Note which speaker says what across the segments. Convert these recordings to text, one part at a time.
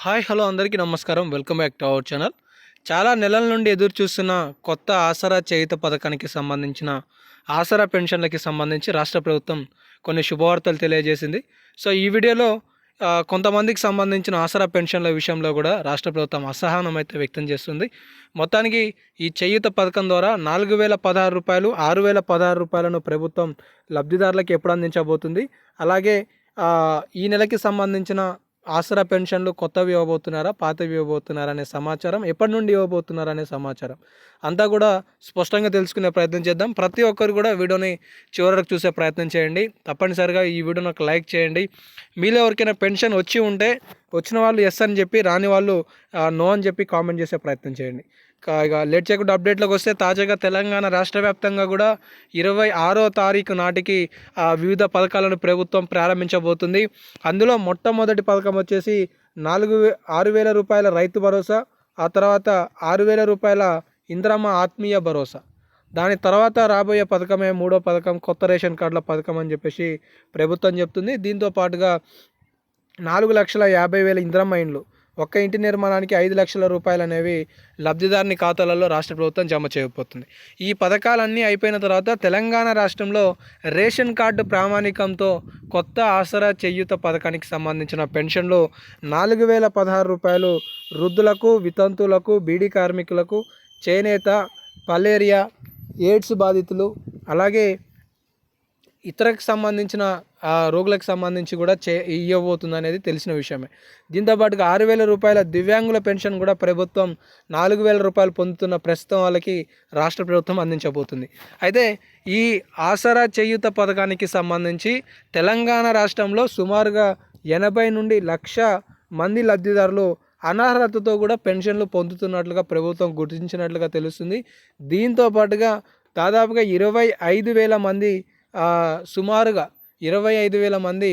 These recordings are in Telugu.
Speaker 1: హాయ్ హలో అందరికీ నమస్కారం. Welcome back to our channel. చాలా నెలల నుండి ఎదురు చూస్తున్న కొత్త ఆసరా చేయుత పథకానికి సంబంధించిన ఆసరా పెన్షన్లకి సంబంధించి రాష్ట్ర ప్రభుత్వం కొన్ని శుభవార్తలు తెలియజేసింది. సో ఈ వీడియోలో కొంతమందికి సంబంధించిన ఆసరా పెన్షన్ల విషయంలో కూడా రాష్ట్ర ప్రభుత్వం అసహనం అయితే వ్యక్తం చేస్తుంది. మొత్తానికి ఈ చేయూత పథకం ద్వారా రూ. 6,016 ప్రభుత్వం లబ్ధిదారులకు ఎప్పుడు అందించబోతుంది, అలాగే ఈ నెలకి సంబంధించిన ఆసరా పెన్షన్లు కొత్తవి ఇవ్వబోతున్నారా, పాతవి ఇవ్వబోతున్నారా అనే సమాచారం, ఎప్పటి నుండి ఇవ్వబోతున్నారా అనే సమాచారం అంతా కూడా స్పష్టంగా తెలుసుకునే ప్రయత్నం చేద్దాం. ప్రతి ఒక్కరు కూడా వీడియోని చివరి వరకు చూసే ప్రయత్నం చేయండి. తప్పనిసరిగా ఈ వీడియోని ఒక లైక్ చేయండి. మీలో ఎవరికైనా పెన్షన్ వచ్చి ఉంటే వచ్చిన వాళ్ళు ఎస్ అని చెప్పి, రాని వాళ్ళు నో అని చెప్పి కామెంట్ చేసే ప్రయత్నం చేయండి. ఇక లేట్ చేయకుండా అప్డేట్లోకి వస్తే, తాజాగా తెలంగాణ రాష్ట్ర వ్యాప్తంగా కూడా 26వ తారీఖు నాటికి వివిధ పథకాలను ప్రభుత్వం ప్రారంభించబోతుంది. అందులో మొట్టమొదటి పథకం వచ్చేసి 6,000 రూపాయల రైతు భరోసా, ఆ తర్వాత 6,000 రూపాయల ఇందిరమ్మ ఆత్మీయ భరోసా. దాని తర్వాత రాబోయే పథకమే మూడో పథకం, కొత్త రేషన్ కార్డుల పథకం అని చెప్పేసి ప్రభుత్వం చెప్తుంది. దీంతో పాటుగా 4,50,000 ఇందిరమ్మ ఇండ్లు, ఒక్క ఇంటి నిర్మాణానికి 5 లక్షల రూపాయలు అనేవి లబ్ధిదారుని ఖాతాలలో రాష్ట్ర ప్రభుత్వం జమ చేయబోతుంది. ఈ పథకాలన్నీ అయిపోయిన తర్వాత తెలంగాణ రాష్ట్రంలో రేషన్ కార్డు ప్రామాణికంతో కొత్త ఆసరా చేయూత పథకానికి సంబంధించిన పెన్షన్లు 4,016 రూపాయలు వృద్ధులకు, వితంతువులకు, బీడీ కార్మికులకు, చేనేత, మలేరియా, ఎయిడ్స్ బాధితులు, అలాగే ఇతరకు సంబంధించిన రోగులకు సంబంధించి కూడా ఇవ్వబోతుంది అనేది తెలిసిన విషయమే. దీంతోపాటుగా 6,000 రూపాయల దివ్యాంగుల పెన్షన్ కూడా ప్రభుత్వం 4,000 రూపాయలు పొందుతున్న ప్రస్తుతం వాళ్ళకి రాష్ట్ర ప్రభుత్వం అందించబోతుంది. అయితే ఈ ఆసరా చేయూత పథకానికి సంబంధించి తెలంగాణ రాష్ట్రంలో సుమారుగా 80 నుండి 1,00,000 మంది లబ్ధిదారులు అనర్హతతో కూడా పెన్షన్లు పొందుతున్నట్లుగా ప్రభుత్వం గుర్తించినట్లుగా తెలుస్తుంది. దీంతో పాటుగా దాదాపుగా 25,000 మంది, సుమారుగా 25,000 మంది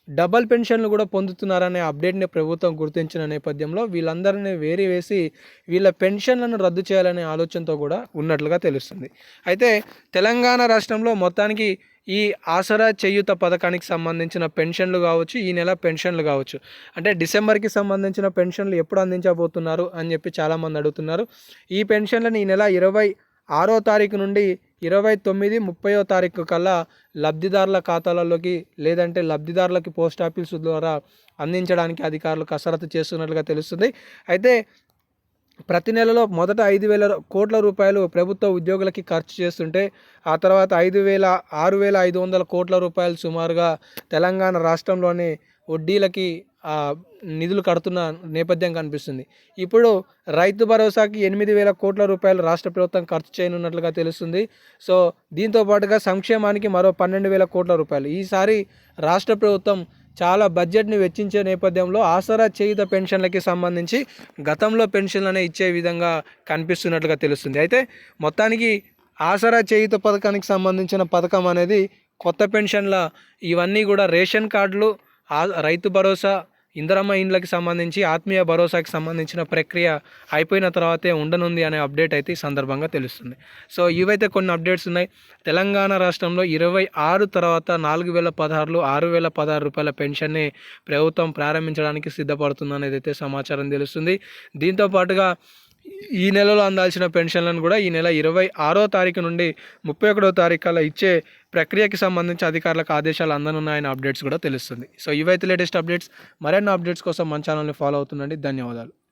Speaker 1: డబల్ పెన్షన్లు కూడా పొందుతున్నారనే అప్డేట్ని ప్రభుత్వం గుర్తించిన నేపథ్యంలో వీళ్ళందరినీ వేసి వీళ్ళ పెన్షన్లను రద్దు చేయాలనే ఆలోచనతో కూడా ఉన్నట్లుగా తెలుస్తుంది. అయితే తెలంగాణ రాష్ట్రంలో మొత్తానికి ఈ ఆసరా చేయూత పథకానికి సంబంధించిన పెన్షన్లు కావచ్చు, ఈ నెల పెన్షన్లు కావచ్చు, అంటే డిసెంబర్కి సంబంధించిన పెన్షన్లు ఎప్పుడు అందించబోతున్నారు అని చెప్పి చాలామంది అడుగుతున్నారు. ఈ పెన్షన్లను ఈ నెల 26వ తారీఖు నుండి 29, 30వ తారీఖు కల్లా లబ్ధిదారుల ఖాతాలలోకి, లేదంటే లబ్ధిదారులకి పోస్ట్ ఆఫీస్ ద్వారా అందించడానికి అధికారులు కసరత్తు చేస్తున్నట్లుగా తెలుస్తుంది. అయితే ప్రతి నెలలో మొదట 5,000 కోట్ల రూపాయలు ప్రభుత్వ ఉద్యోగులకి ఖర్చు చేస్తుంటే, ఆ తర్వాత 6,500 కోట్ల రూపాయలు సుమారుగా తెలంగాణ రాష్ట్రంలోని వడ్డీలకి నిధులు కడుతున్న నేపథ్యం కనిపిస్తుంది. ఇప్పుడు రైతు భరోసాకి 8,000 కోట్ల రూపాయలు రాష్ట్ర ప్రభుత్వం ఖర్చు చేయనున్నట్లుగా తెలుస్తుంది. సో దీంతో పాటుగా సంక్షేమానికి మరో 12,000 కోట్ల రూపాయలు ఈసారి రాష్ట్ర ప్రభుత్వం చాలా బడ్జెట్ని వెచ్చించే నేపథ్యంలో ఆసరా చేయూత పెన్షన్లకి సంబంధించి గతంలో పెన్షన్లనే ఇచ్చే విధంగా కనిపిస్తున్నట్లుగా తెలుస్తుంది. అయితే మొత్తానికి ఆసరా చేయూత పథకానికి సంబంధించిన పథకం అనేది కొత్త పెన్షన్ల, ఇవన్నీ కూడా రేషన్ కార్డులు, రైతు భరోసా, ఇందిరమ్మ ఇండ్లకి సంబంధించి ఆత్మీయ భరోసాకి సంబంధించిన ప్రక్రియ అయిపోయిన తర్వాతే ఉండనుంది అనే అప్డేట్ అయితే ఈ సందర్భంగా తెలుస్తుంది. సో ఇవైతే కొన్ని అప్డేట్స్ ఉన్నాయి. తెలంగాణ రాష్ట్రంలో 26 తర్వాత 4,016 6,016 రూపాయల పెన్షన్ని ప్రభుత్వం ప్రారంభించడానికి సిద్ధపడుతుంది అనేది అయితే సమాచారం తెలుస్తుంది. దీంతో పాటుగా ఈ నెలలో అందాల్సిన పెన్షన్లను కూడా ఈ నెల 26వ తారీఖు నుండి 31వ తారీఖు కల్లా ఇచ్చే ప్రక్రియకి సంబంధించి అధికారులకు ఆదేశాలు అందనున్నాయని అప్డేట్స్ కూడా తెలుస్తుంది. సో ఇవైతే లేటెస్ట్ అప్డేట్స్. మరిన్ని అప్డేట్స్ కోసం మన ఛానల్ని ఫాలో అవుతుండండి. ధన్యవాదాలు.